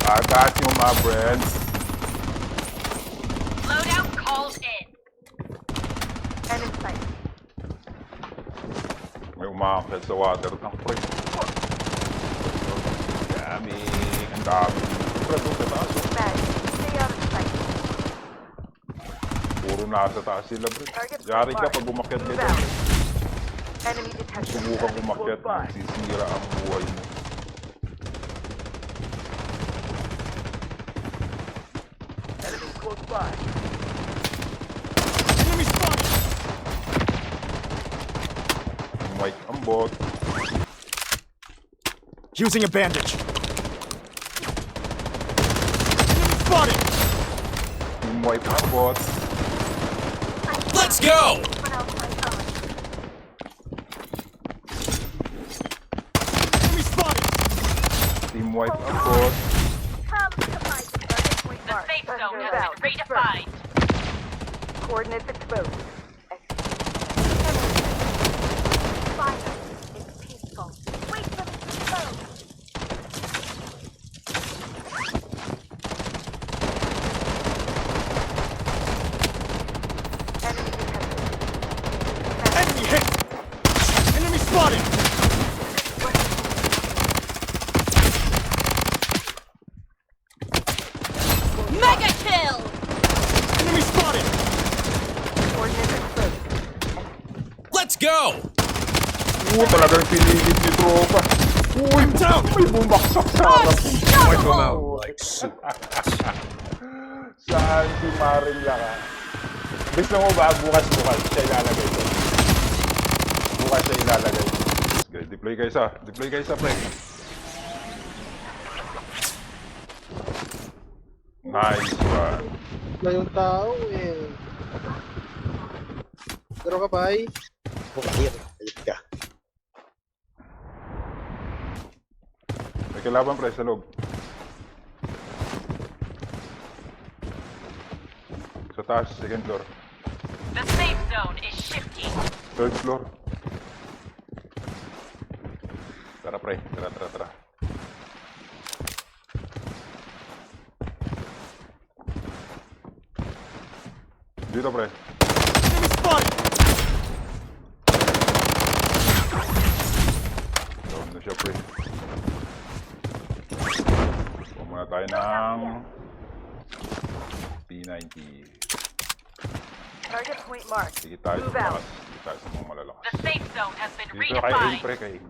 I got you, my friend. Loadout called in. Enemy sight. May umakakit sa water tank, pre. Dami. Ang dami. Pre, doon sa taas. Bag. Stay out of sight. Puro nasa taas sila, pre. Yari ka pag umakyat Move nito. out. Enemy detected. Subukan umakyat, sisira ang buhay mo. Enemy close by. Enemy spotted! Mike ang bot. Using a bandage. Enemy spotted! Team wipe ang bot. Let's go! Enemy spotted! Team wipe ang bot. The safe zone has been redefined. Coordinates exposed. Fire. It's peaceful. Wait for me to explode. Enemy detected. Enemy hit! Enemy spotted! Mega kill! Enemy spotted! Coordinates exposed. Let's go! Talagang pinilit ni tropa. Uy, down! may bumaksak sa harap. Wipe them out like soup. Saan si Marilla ka? Gusto mo ba bukas siya ilalagay ko? Bukas siya ilalagay. Okay, deploy kayo sa pre. Nice one. Na yung tao eh. Pero ka bay? Bukir, ayun ka. May kalaban pre sa loob. Sa taas, second floor. The safe zone is shifting. Third floor. Tara pre, tara. Dito pre. Enemy spotted! Down na siya pre. Huwag muna tayo ng P90. Target point marked. Sige tayo sa Move out. malakas. Sige tayo sa mga malalakas. The safe zone has been Dito kay aim redefined. pre, kay aim.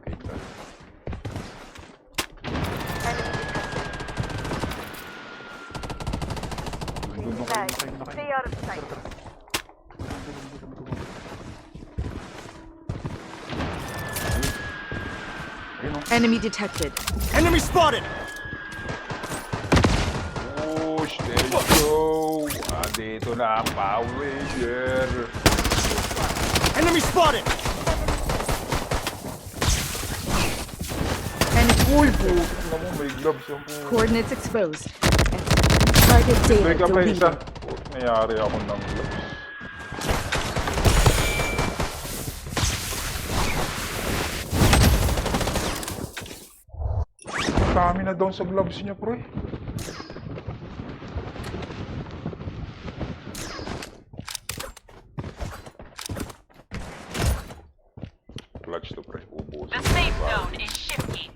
Enemy detected. Bag. Stay out of sight. Enemy detected. Enemy spotted! Push, there you go. Dito na ang Power Ranger. Enemy spotted! Uy, puto na mo, may gloves yung po. Coordinates exposed. Target data Break up pre, isa. deleted. Mayari ako ng gloves. Dami na down sa gloves niya, pre. Clutch to, pre. Ubus. The safe zone is shifting.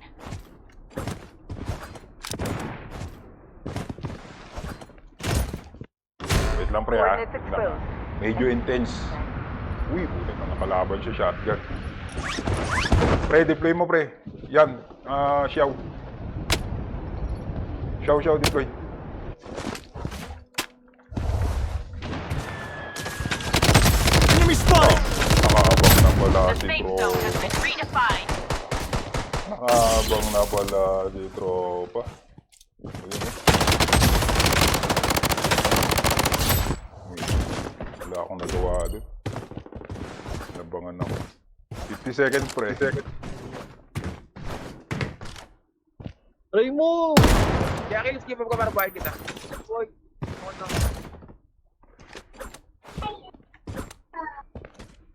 Wait lang, pre, ha. Coordinates Wait lang. exposed. Medyo intense. Uy, buti na nakalaban siya, shotgun. Pre, deploy mo, pre. Yan, Xiao. Xiao, deploy. Enemy spotted! Nakaabang na pala The si safe Bro. zone has been redefined. Nakaabang na pala si Tropa. Ayun, eh. Wala akong nagawa doon. Nabangan ako. 50 seconds, pre. 50 seconds. Try mo! Kaya kill, skip up ka para buhay kita. Uy.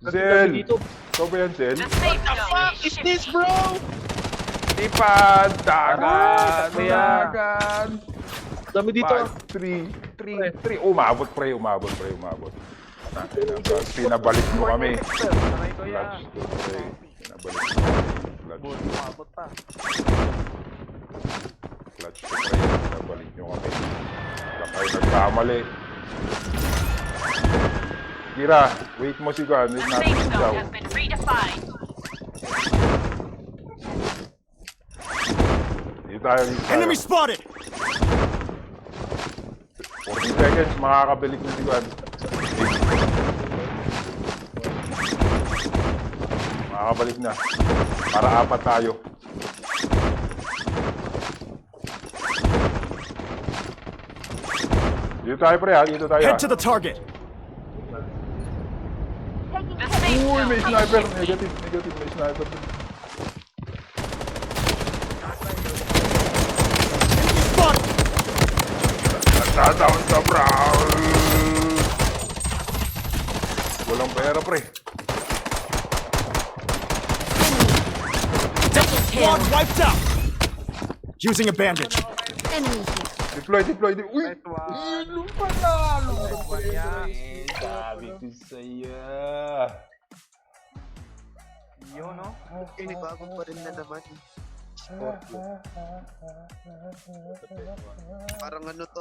Zel! Dito. Ikaw ba yan, Zel? The safe zone Fuck is is this, shifting. bro? Hindi, Lipad! Dagan! Kuya. Dagan! Dami dito. 3. Umabot, pre. Umabot. Pinabalik mo kami. Sakay ko yan. Clutch to, pre. Pinabalik mo. Boss, Clutch. umabot pa. Clutch to, pre. Pinabalik nyo kami. Baka kayo nagkamali. Kira, wait mo si Gwan. Wait The natin safe si zone Gaw. has been redefined. Dito tayo. Enemy spotted! 40 seconds, makakabalik na si Gwan. Makakabalik na. Para 4 tayo. Dito tayo pre ha, dito tayo ha. Head to the target! Taking The hit. safe Uy, zone may is sniper. shifting. Negative, may sniper. Enemy spotted! Nagtataon sa brown. Walang pera pre. Squad wiped out! Using a bandage. Enemy here. Deploy. Uy! Nice one. Yun panalo. Nice one yan. Sabi ko sa'yo. Yun, no? Eh, bago pa rin na naman. Parang ano to,